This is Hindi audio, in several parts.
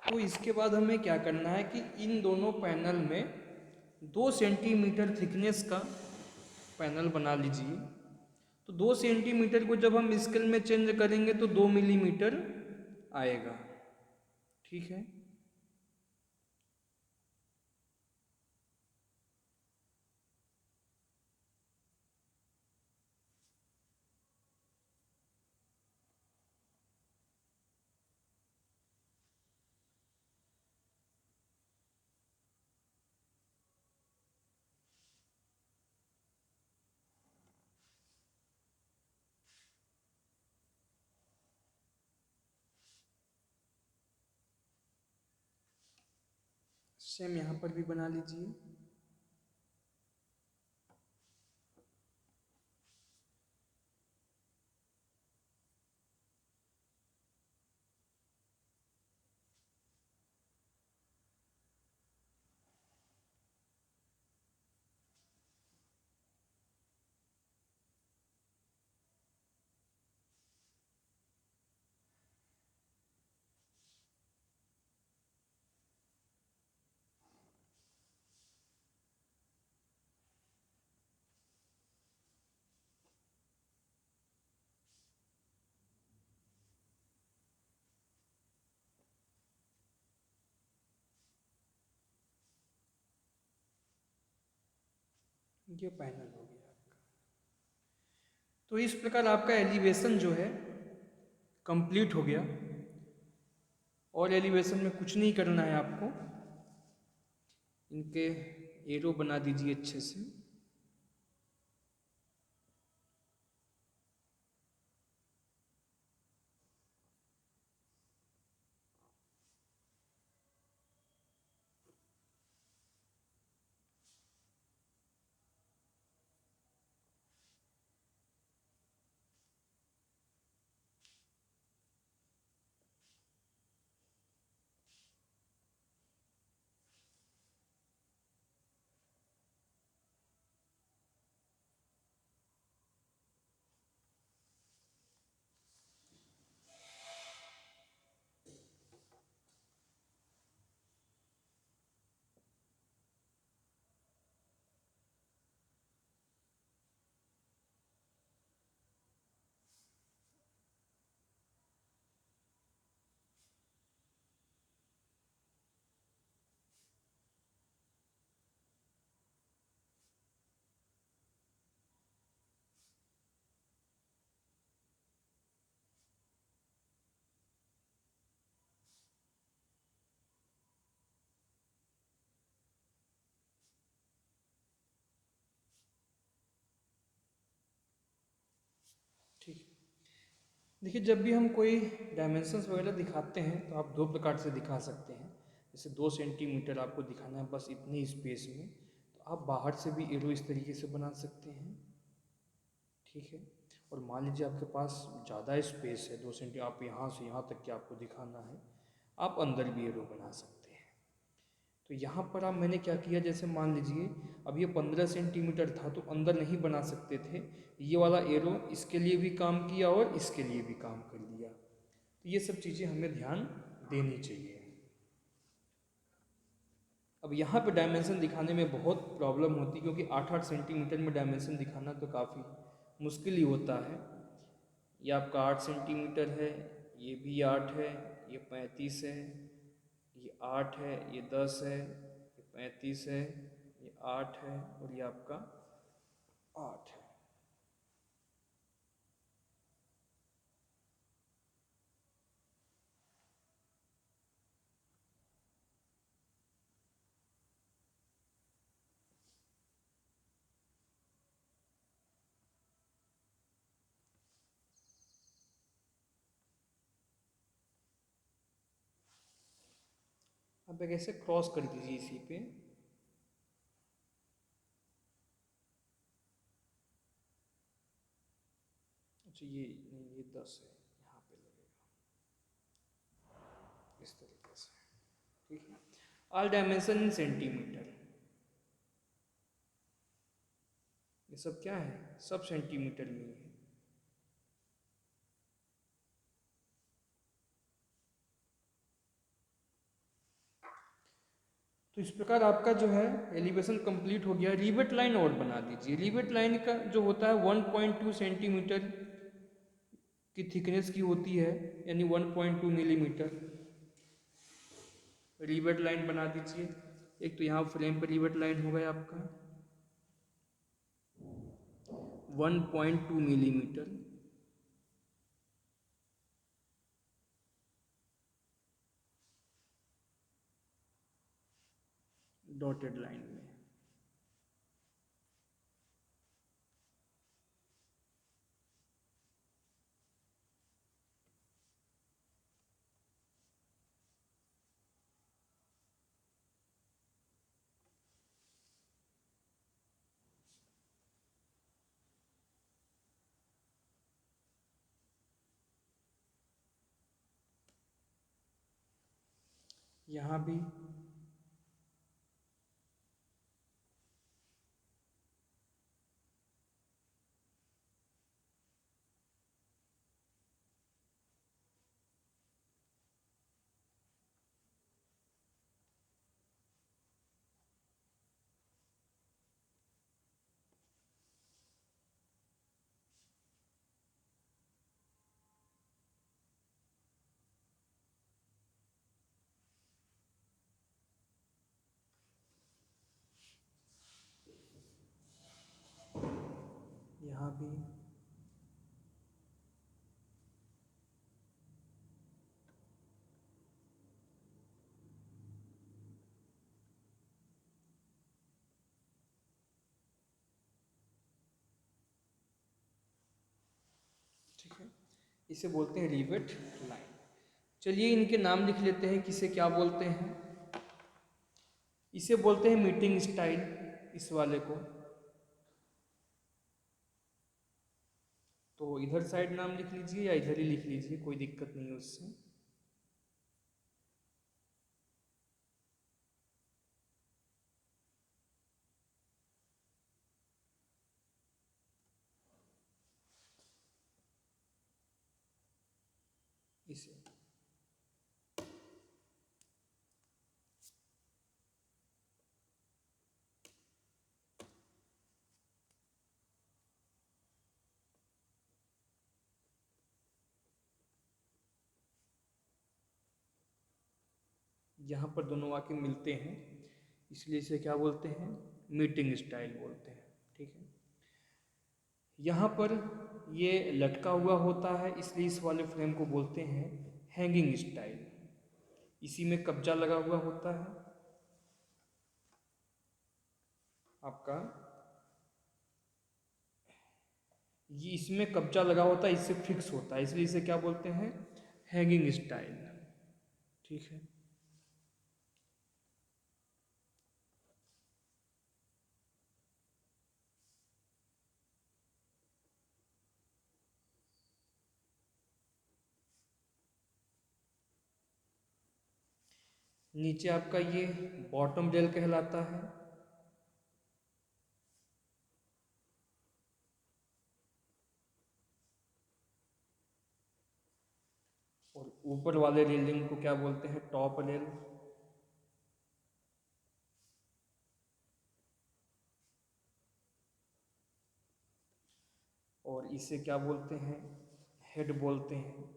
तो इसके बाद हमें क्या करना है कि इन दोनों पैनल में 2 सेंटीमीटर थिकनेस का पैनल बना लीजिए। तो 2 सेंटीमीटर को जब हम स्केल में चेंज करेंगे तो 2 मिलीमीटर आएगा। ठीक है। सेम यहाँ पर भी बना लीजिए। ये पैनल हो गया आपका। तो इस प्रकार आपका एलिवेशन जो है कंप्लीट हो गया। और एलिवेशन में कुछ नहीं करना है आपको, इनके एरो बना दीजिए अच्छे से। ठीक है। देखिए, जब भी हम कोई डायमेंशंस वगैरह दिखाते हैं तो आप दो प्रकार से दिखा सकते हैं। जैसे 2 सेंटीमीटर आपको दिखाना है बस इतनी स्पेस में, तो आप बाहर से भी एरो इस तरीके से बना सकते हैं। ठीक है। और मान लीजिए आपके पास ज़्यादा स्पेस है, 2 सेंटी, आप यहाँ से यहाँ तक के आपको दिखाना है, आप अंदर भी एरो बना सकते हैं। तो यहाँ पर आप मैंने क्या किया, जैसे मान लीजिए अब ये 15 सेंटीमीटर था तो अंदर नहीं बना सकते थे, ये वाला एरो इसके लिए भी काम किया और इसके लिए भी काम कर दिया। तो ये सब चीज़ें हमें ध्यान देनी चाहिए। अब यहाँ पे डायमेंशन दिखाने में बहुत प्रॉब्लम होती है, क्योंकि 8-8 सेंटीमीटर में डायमेंशन दिखाना तो काफ़ी मुश्किल ही होता है। ये आपका 8 सेंटीमीटर है, ये भी 8 है, ये 35 है, ये 8 है, ये 10 है, ये 35 है, ये 8 है और ये आपका 8 है। आप एक ऐसे क्रॉस कर दीजिए इसी पे। अच्छा, ये नहीं, ये 10 है, यहाँ पे लगेगा इस तरीके से। ठीक है। ऑल डायमेंशन इन सेंटीमीटर, ये सब क्या है, सब सेंटीमीटर में ही है। तो इस प्रकार आपका जो है एलिवेशन कंप्लीट हो गया। रिवेट लाइन और बना दीजिए। रिवेट लाइन का जो होता है 1.2 सेंटीमीटर की थिकनेस की होती है, यानी 1.2 मिलीमीटर। रिवेट लाइन बना दीजिए। एक तो यहाँ फ्रेम पर रिवेट लाइन हो गया आपका 1.2 मिलीमीटर। डॉटेड लाइन में यहाँ भी यहाँ भी ठीक है। इसे बोलते हैं रिवेट लाइन। चलिए इनके नाम लिख लेते हैं, किसे क्या बोलते हैं। इसे बोलते हैं मीटिंग स्टाइल, इस वाले को। तो इधर साइड नाम लिख लीजिए या इधर ही लिख लीजिए, कोई दिक्कत नहीं है उससे। इसे यहाँ पर दोनों आके मिलते हैं, इसलिए इसे क्या बोलते हैं, मीटिंग स्टाइल बोलते हैं। ठीक है। यहाँ पर ये लटका हुआ होता है, इसलिए इस वाले फ्रेम को बोलते हैं हैंगिंग स्टाइल। इसी में कब्जा लगा हुआ होता है आपका, ये इसमें कब्जा लगा होता है, इससे फिक्स होता है, इसलिए इसे क्या बोलते हैं, हैंगिंग स्टाइल। ठीक है। नीचे आपका ये बॉटम रेल कहलाता है, और ऊपर वाले रेलिंग को क्या बोलते हैं, टॉप रेल। और इसे क्या बोलते हैं, हेड बोलते हैं।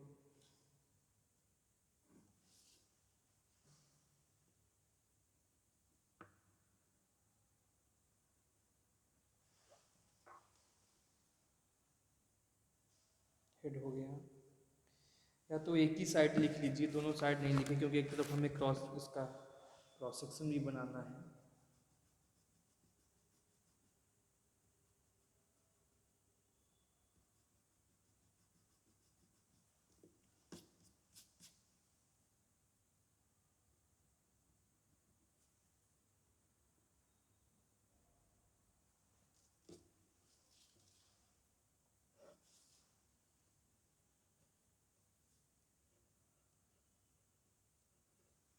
हेड हो गया। या तो एक ही साइड लिख लीजिए, दोनों साइड नहीं लिखें, क्योंकि एक तरफ हमें क्रॉस, इसका क्रॉस सेक्शन भी बनाना है।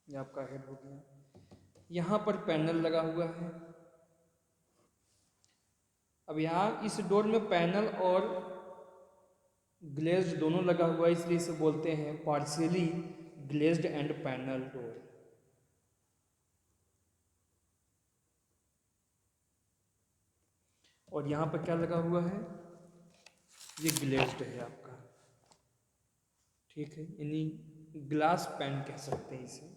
ये आपका हेड हो गया। यहाँ पर पैनल लगा हुआ है। अब यहाँ इस डोर में पैनल और ग्लेज्ड दोनों लगा हुआ है, इसलिए इसे बोलते हैं partially glazed and panel door. और यहाँ पर क्या लगा हुआ है, ये ग्लेज्ड है आपका, ठीक है, यानी ग्लास पैन कह सकते हैं इसे।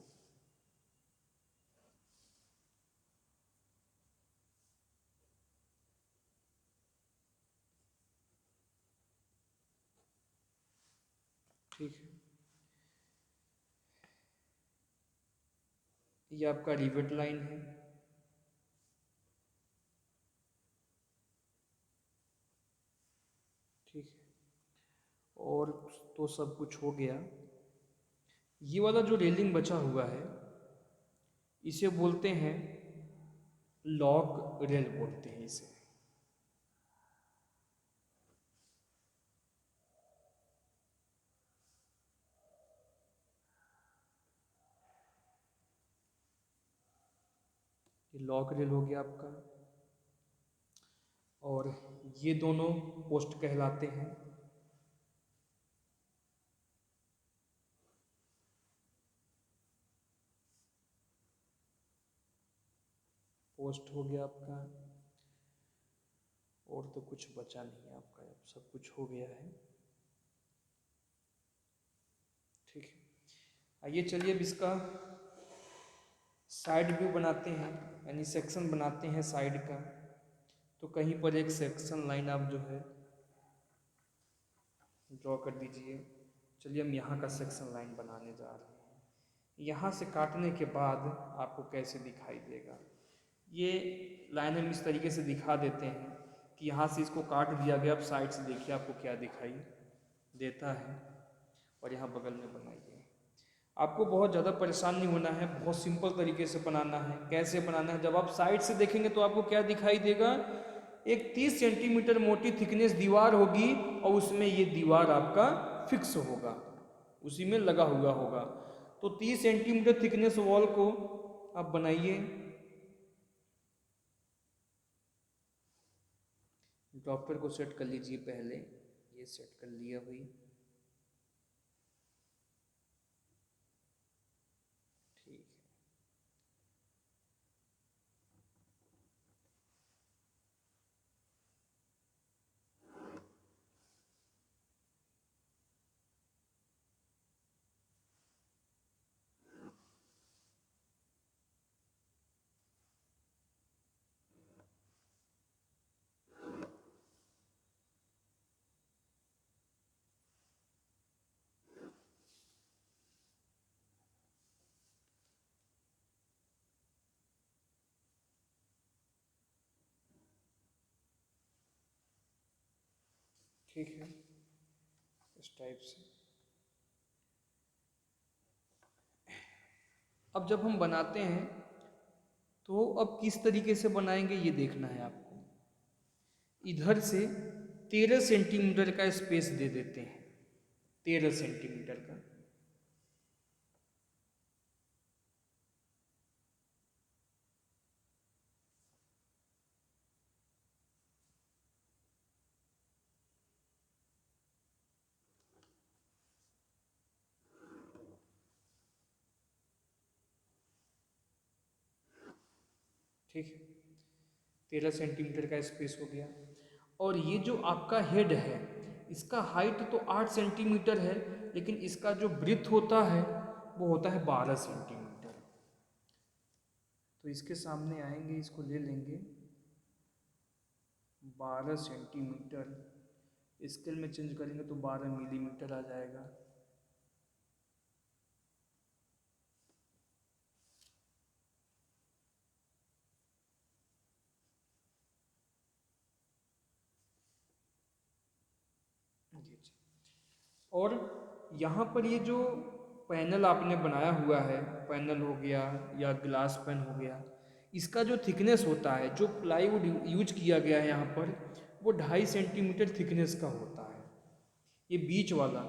ठीक है, ये आपका रिवेट लाइन है। ठीक है, और तो सब कुछ हो गया। ये वाला जो रेलिंग बचा हुआ है इसे बोलते हैं लॉक रेल बोलते हैं इसे। ये लॉक रेल हो गया आपका, और ये दोनों पोस्ट कहलाते हैं। पोस्ट हो गया आपका, और तो कुछ बचा नहीं है आपका, अब सब कुछ हो गया है। ठीक है, आइए चलिए अब इसका साइड व्यू बनाते हैं, यानी सेक्शन बनाते हैं साइड का। तो कहीं पर एक सेक्शन लाइन आप जो है ड्रॉ कर दीजिए। चलिए हम यहाँ का सेक्शन लाइन बनाने जा रहे हैं। यहाँ से काटने के बाद आपको कैसे दिखाई देगा, ये लाइन हम इस तरीके से दिखा देते हैं कि यहाँ से इसको काट दिया गया। अब साइड से देखिए आपको क्या दिखाई देता है, और यहाँ बगल में बनाइए। आपको बहुत ज़्यादा परेशान नहीं होना है, बहुत सिंपल तरीके से बनाना है। कैसे बनाना है, जब आप साइड से देखेंगे तो आपको क्या दिखाई देगा, एक 30 सेंटीमीटर मोटी थिकनेस दीवार होगी, और उसमें ये दीवार आपका फिक्स होगा, उसी में लगा हुआ होगा। तो 30 सेंटीमीटर थिकनेस वॉल को आप बनाइए। ड्रॉपर को सेट कर लीजिए पहले, ये सेट कर लिया भाई। ठीक है, ठीक है, इस टाइप से। अब जब हम बनाते हैं तो अब किस तरीके से बनाएंगे ये देखना है आपको। इधर से 13 सेंटीमीटर का स्पेस दे देते हैं, 13 सेंटीमीटर का। ठीक है, 13 सेंटीमीटर का स्पेस हो गया। और ये जो आपका हेड है इसका हाइट तो 8 सेंटीमीटर है, लेकिन इसका जो ब्रीथ होता है वो होता है 12 सेंटीमीटर। तो इसके सामने आएंगे, इसको ले लेंगे 12 सेंटीमीटर, स्केल में चेंज करेंगे तो 12 मिलीमीटर आ जाएगा। जी जी। और यहाँ पर ये जो पैनल आपने बनाया हुआ है, पैनल हो गया या ग्लास पैन हो गया, इसका जो थिकनेस होता है, जो प्लाईवुड यूज किया गया है यहाँ पर, वो 2.5 सेंटीमीटर थिकनेस का होता है। ये बीच वाला,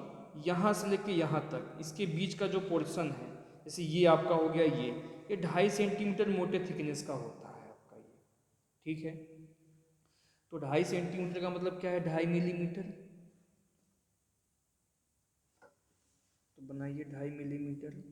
यहाँ से लेके यहाँ तक, इसके बीच का जो पोर्शन है, जैसे ये आपका हो गया, ये 2.5 सेंटीमीटर मोटे थिकनेस का होता है आपका ये। ठीक है, तो 2.5 सेंटीमीटर का मतलब क्या है, 2.5 मिलीमीटर। तो बनाइए 2.5 मिलीमीटर।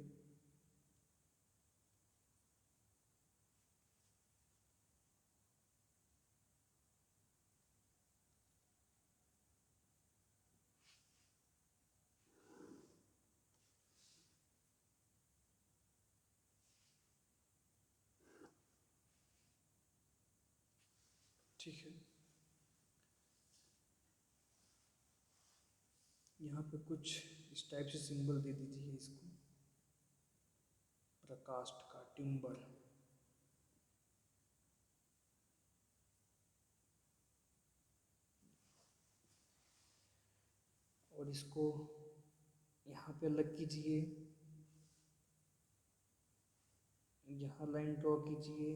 ठीक है। यहाँ पे कुछ इस टाइप से सिंबल दे दीजिए इसको, प्रकास्ट का टिम्बर। और इसको यहाँ पे अलग कीजिए, यहाँ लाइन ड्रॉ कीजिए।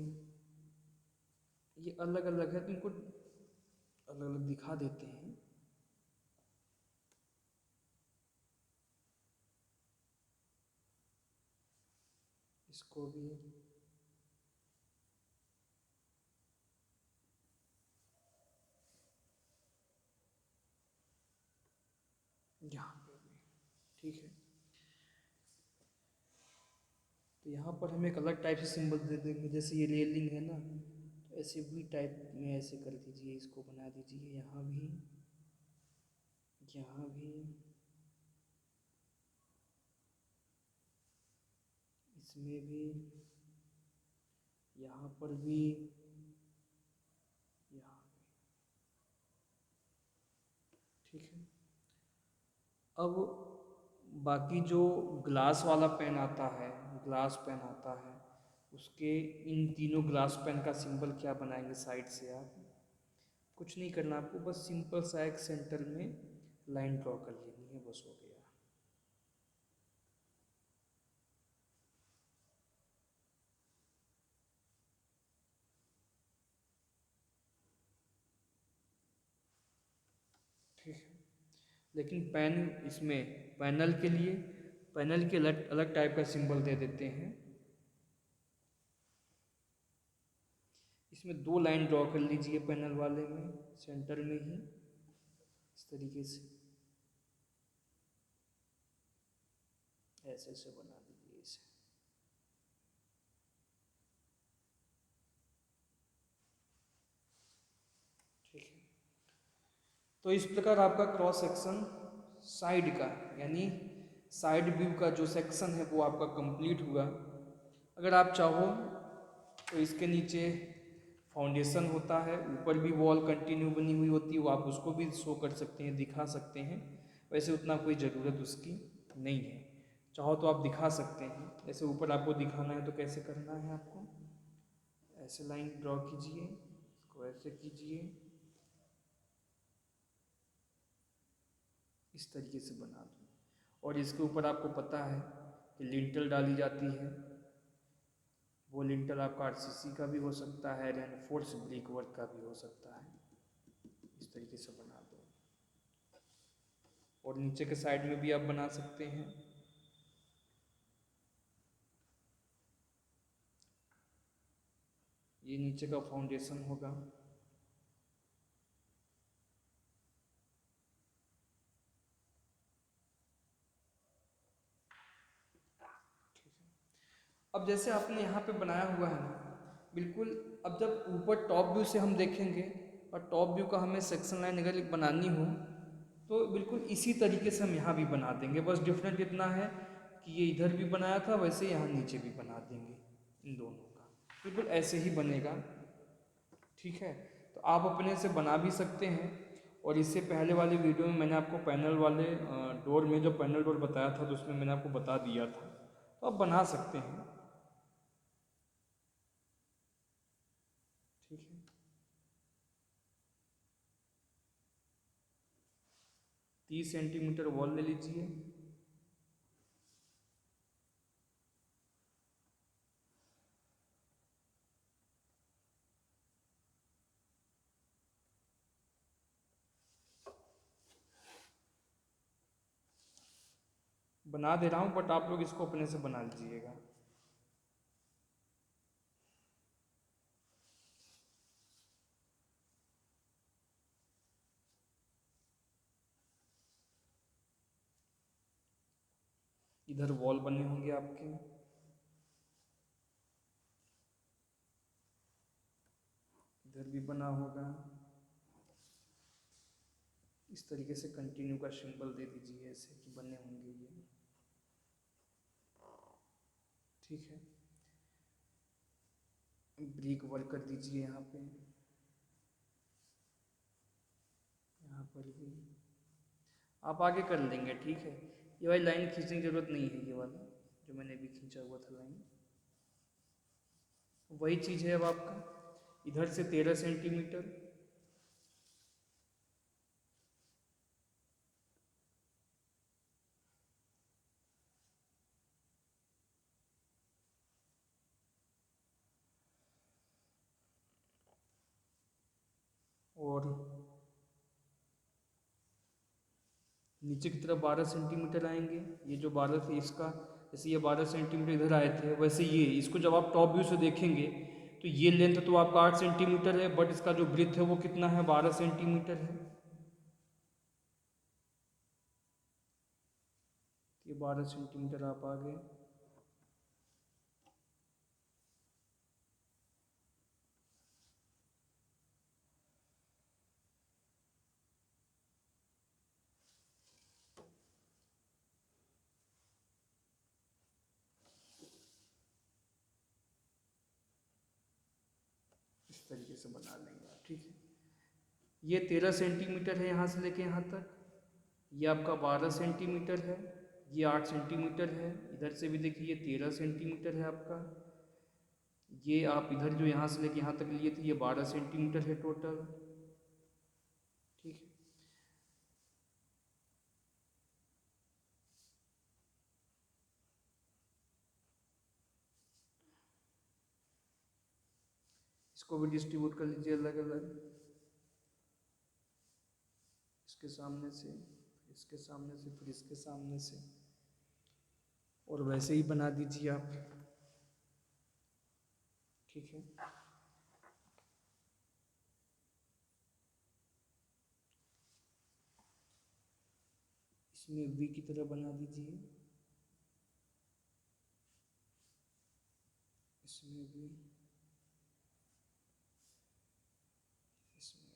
ये अलग अलग है तो इनको अलग अलग दिखा देते हैं। इसको भी यहाँ पे भी, ठीक है। तो यहाँ पर हम एक अलग टाइप से सिंबल दे देंगे, जैसे ये रेलिंग है ना, तो ऐसे भी टाइप में ऐसे कर दीजिए, इसको बना दीजिए। यहाँ भी, यहाँ भी, इसमें भी, यहाँ पर भी, यहाँ भी, ठीक है। अब बाकी जो ग्लास वाला पेन आता है, ग्लास पेन आता है, उसके इन तीनों ग्लास पेन का सिंबल क्या बनाएंगे साइड से आप? कुछ नहीं करना आपको, बस सिंपल सा एक सेंटर में लाइन ड्रॉ कर लेनी है, बस हो गया। ठीक है। लेकिन पेन इसमें पैनल के लिए पैनल के अलग अलग टाइप का सिंबल दे देते हैं। इसमें 2 लाइन ड्रॉ कर लीजिए पैनल वाले में, सेंटर में ही, इस तरीके से ऐसे ऐसे बना दीजिए इसे। ठीक है। तो इस प्रकार आपका क्रॉस सेक्शन साइड का, यानी साइड व्यू का जो सेक्शन है वो आपका कंप्लीट हुआ। अगर आप चाहो तो इसके नीचे फाउंडेशन होता है, ऊपर भी वॉल कंटिन्यू बनी हुई होती है, वो आप उसको भी शो कर सकते हैं, दिखा सकते हैं। वैसे उतना कोई ज़रूरत उसकी नहीं है, चाहो तो आप दिखा सकते हैं। जैसे ऊपर आपको दिखाना है तो कैसे करना है आपको, ऐसे लाइन ड्रॉ कीजिए, इसको ऐसे कीजिए, इस तरीके से बना दो। और इसके ऊपर आपको पता है कि लिंटल डाली जाती है, वो लिंटल आपका आरसीसी का भी हो सकता है, रेनफोर्स ब्रिक वर्क का भी हो सकता है। इस तरीके से बना दो। और नीचे के साइड में भी आप बना सकते हैं। ये नीचे का फाउंडेशन होगा। अब जैसे आपने यहाँ पे बनाया हुआ है ना, बिल्कुल। अब जब ऊपर टॉप व्यू से हम देखेंगे और टॉप व्यू का हमें सेक्शन लाइन अगर एक बनानी हो तो बिल्कुल इसी तरीके से हम यहाँ भी बना देंगे। बस डिफरेंट इतना है कि ये इधर भी बनाया था, वैसे यहाँ नीचे भी बना देंगे। इन दोनों का बिल्कुल ऐसे ही बनेगा। ठीक है, तो आप अपने से बना भी सकते हैं। और इससे पहले वाली वीडियो में मैंने आपको पैनल वाले डोर में जो पैनल डोर बताया था, तो उसमें मैंने आपको बता दिया था, तो आप बना सकते हैं। ठीक है, 30 सेंटीमीटर वॉल ले लीजिए। बना दे रहा हूँ, बट आप लोग इसको अपने से बना लीजिएगा। इधर वॉल बने होंगे आपके, इधर भी बना होगा। इस तरीके से कंटिन्यू का सिंबल दे दीजिए, ऐसे कि बने होंगे ये। ठीक है, ब्रिक वर्क कर दीजिए यहाँ पे। यहाँ पर भी आप आगे कर लेंगे, ठीक है। ये वाली लाइन खींचने की ज़रूरत नहीं है, ये वाला जो मैंने अभी खींचा हुआ था लाइन, वही चीज़ है। अब आपका इधर से 13 सेंटीमीटर, और नीचे की तरफ 12 सेंटीमीटर आएंगे। ये जो 12 थे इसका, जैसे ये 12 सेंटीमीटर इधर आए थे, वैसे ये इसको जब आप टॉप व्यू से देखेंगे तो ये लेंथ तो आपका 8 सेंटीमीटर है, बट इसका जो ब्रीथ है वो कितना है, 12 सेंटीमीटर है। ये 12 सेंटीमीटर आप आ गए। इस तरीके से बना लेंगे आप, ठीक है। ये 13 सेंटीमीटर है यहाँ से लेके यहाँ तक, ये आपका 12 सेंटीमीटर है, ये 8 सेंटीमीटर है। इधर से भी देखिए ये 13 सेंटीमीटर है आपका। ये आप इधर जो यहाँ से लेके यहाँ तक लिए थे ये 12 सेंटीमीटर है टोटल, ठीक है। इसको भी डिस्ट्रीब्यूट कर लीजिए अलग अलग, इसके सामने से, इसके सामने से, फिर इसके सामने से, और वैसे ही बना दीजिए आप, ठीक है। इसमें वी की तरह बना दीजिए, इसमें भी, इसमें,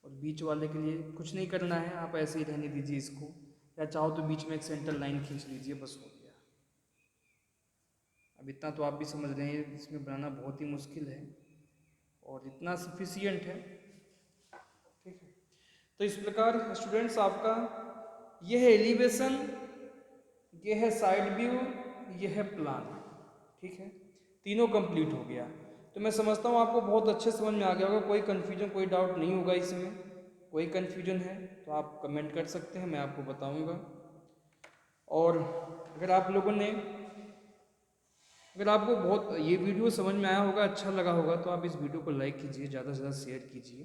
और बीच वाले के लिए कुछ नहीं करना है, आप ऐसे ही रहने दीजिए इसको, या चाहो तो बीच में एक सेंटर लाइन खींच लीजिए, बस हो गया। अब इतना तो आप भी समझ रहे हैं, इसमें बनाना बहुत ही मुश्किल है और इतना सफिशियंट है, ठीक है। तो इस प्रकार स्टूडेंट्स आपका यह है एलिवेशन, ये है साइड व्यू, ये है प्लान, ठीक है। तीनों कंप्लीट हो गया। तो मैं समझता हूँ आपको बहुत अच्छे समझ में आ गया होगा, कोई कन्फ्यूजन, कोई डाउट नहीं होगा इसमें। कोई कन्फ्यूजन है तो आप कमेंट कर सकते हैं, मैं आपको बताऊंगा। और अगर आप लोगों ने, अगर आपको बहुत ये वीडियो समझ में आया होगा, अच्छा लगा होगा, तो आप इस वीडियो को लाइक कीजिए, ज़्यादा से ज़्यादा शेयर कीजिए।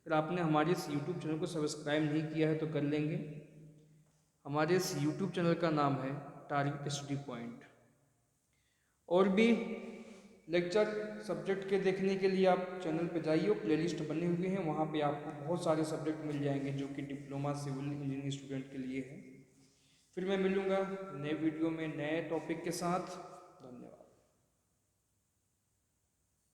अगर आपने हमारे इस यूट्यूब चैनल को सब्सक्राइब नहीं किया है तो कर लेंगे। हमारे इस यूट्यूब चैनल का नाम है टारगेट स्टडी पॉइंट। और भी लेक्चर सब्जेक्ट के देखने के लिए आप चैनल पे जाइए, प्लेलिस्ट बने हुए हैं, वहाँ पे आपको बहुत सारे सब्जेक्ट मिल जाएंगे जो कि डिप्लोमा सिविल इंजीनियरिंग स्टूडेंट के लिए है। फिर मैं मिलूँगा नए वीडियो में नए टॉपिक के साथ।